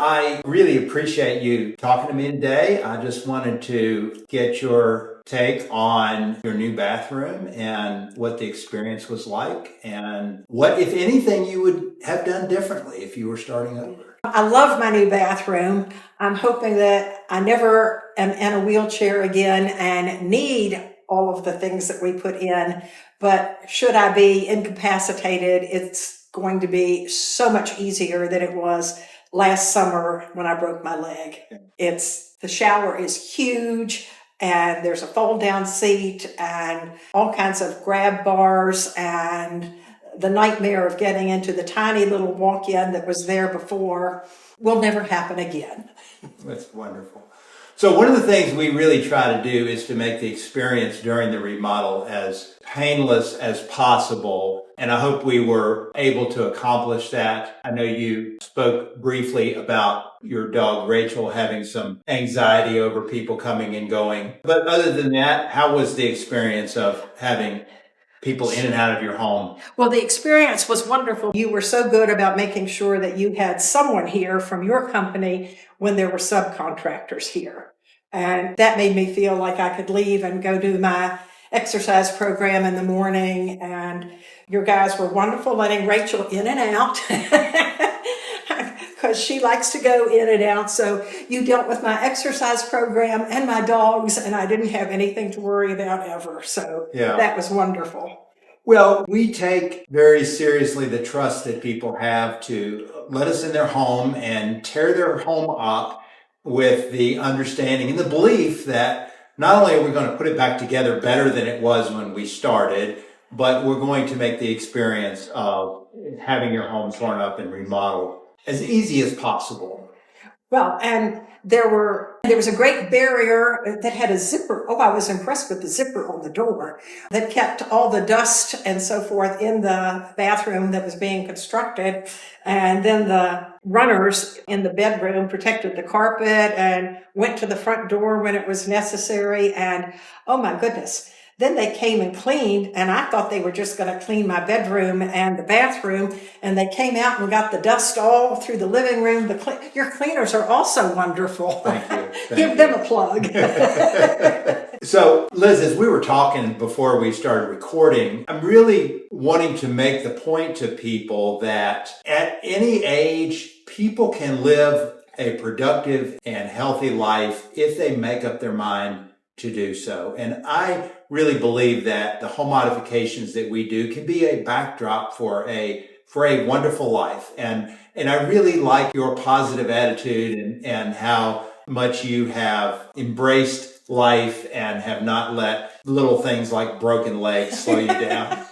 I really appreciate you talking to me today. I just wanted to get your take on your new bathroom and what the experience was like and what, if anything, you would have done differently if you were starting over. I love my new bathroom. I'm hoping that I never am in a wheelchair again and need all of the things that we put in. But should I be incapacitated, it's going to be so much easier than it was last summer when I broke my leg. The shower is huge, and there's a fold down seat and all kinds of grab bars, and the nightmare of getting into the tiny little walk-in that was there before will never happen again. That's wonderful. So one of the things we really try to do is to make the experience during the remodel as painless as possible. And I hope we were able to accomplish that. I know you spoke briefly about your dog, Rachel, having some anxiety over people coming and going. But other than that, how was the experience of having people in and out of your home? Well, the experience was wonderful. You were so good about making sure that you had someone here from your company when there were subcontractors here. And that made me feel like I could leave and go do my exercise program in the morning. And your guys were wonderful letting Rachel in and out because she likes to go in and out. So you dealt with my exercise program and my dogs, and I didn't have anything to worry about ever. So That was wonderful. Well, we take very seriously the trust that people have to let us in their home and tear their home up with the understanding and the belief that not only are we going to put it back together better than it was when we started, but we're going to make the experience of having your home torn up and remodeled as easy as possible. Well, and there was a great barrier that had a zipper. Oh, I was impressed with the zipper on the door that kept all the dust and so forth in the bathroom that was being constructed. And then the runners in the bedroom protected the carpet and went to the front door when it was necessary. And oh my goodness. Then they came and cleaned, and I thought they were just going to clean my bedroom and the bathroom, and they came out and got the dust all through the living room. Your cleaners are also wonderful. Thank you. Give them a plug. So, Liz, as we were talking before we started recording, I'm really wanting to make the point to people that at any age, people can live a productive and healthy life if they make up their mind to do so. And I really believe that the home modifications that we do can be a backdrop for a wonderful life. And I really like your positive attitude and how much you have embraced life and have not let little things like broken legs slow you down.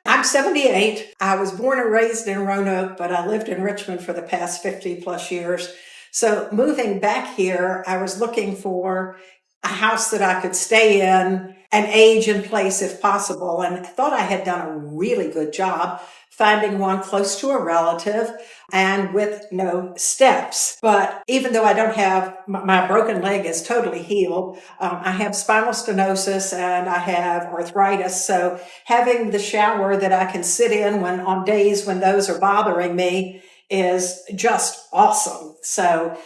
I'm 78. I was born and raised in Roanoke, but I lived in Richmond for the past 50 plus years. So moving back here, I was looking for a house that I could stay in and age in place if possible. And I thought I had done a really good job finding one close to a relative and with no steps. But even though I don't have, my broken leg is totally healed, I have spinal stenosis and I have arthritis. So having the shower that I can sit in on days when those are bothering me is just awesome. So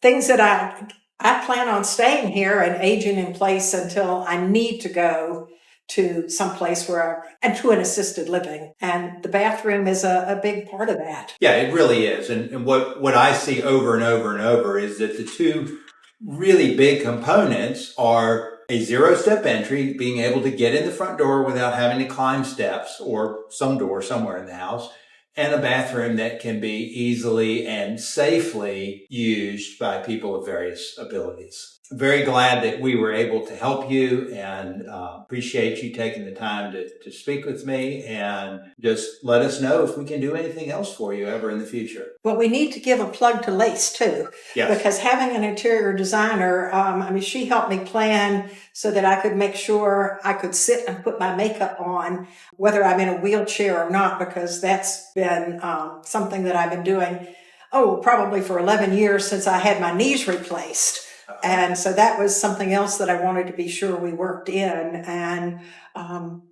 things that I plan on staying here and aging in place until I need to go to someplace and to an assisted living. And the bathroom is a big part of that. Yeah, it really is. And what I see over and over and over is that the two really big components are a zero-step entry, being able to get in the front door without having to climb steps or some door somewhere in the house, and a bathroom that can be easily and safely used by people of various abilities. Very glad that we were able to help you, and appreciate you taking the time to speak with me, and just let us know if we can do anything else for you ever in the future. Well, we need to give a plug to Lace too, yes. Because having an interior designer, she helped me plan so that I could make sure I could sit and put my makeup on, whether I'm in a wheelchair or not, because that's been something that I've been doing, probably for 11 years since I had my knees replaced. And so that was something else that I wanted to be sure we worked in. And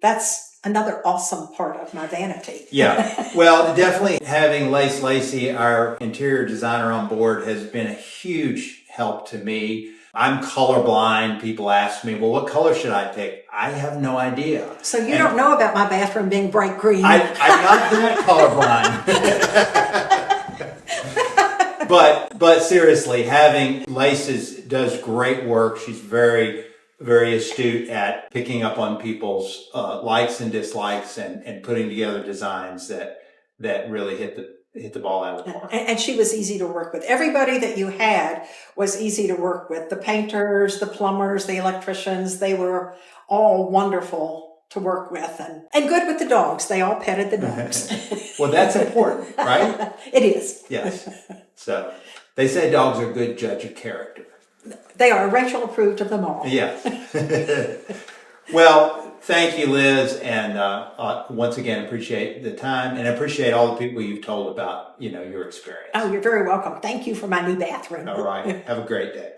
that's another awesome part of my vanity. Yeah. Well, definitely having Lace Lacey, our interior designer, on board has been a huge help to me. I'm colorblind. People ask me, well, what color should I pick? I have no idea. So you don't know about my bathroom being bright green. I'm not that colorblind. But seriously, having Lace does great work. She's very, very astute at picking up on people's likes and dislikes and putting together designs that really hit the ball out of the park. And she was easy to work with. Everybody that you had was easy to work with. The painters, the plumbers, the electricians, they were all wonderful to work with and good with the dogs. They all petted the dogs. Well, that's important, right? It is. Yes. So they say dogs are a good judge of character. They are. Rachel approved of them all. Yeah. Well, thank you, Liz, and once again, appreciate the time and appreciate all the people you've told about, your experience. Oh, you're very welcome. Thank you for my new bathroom. All right. Have a great day.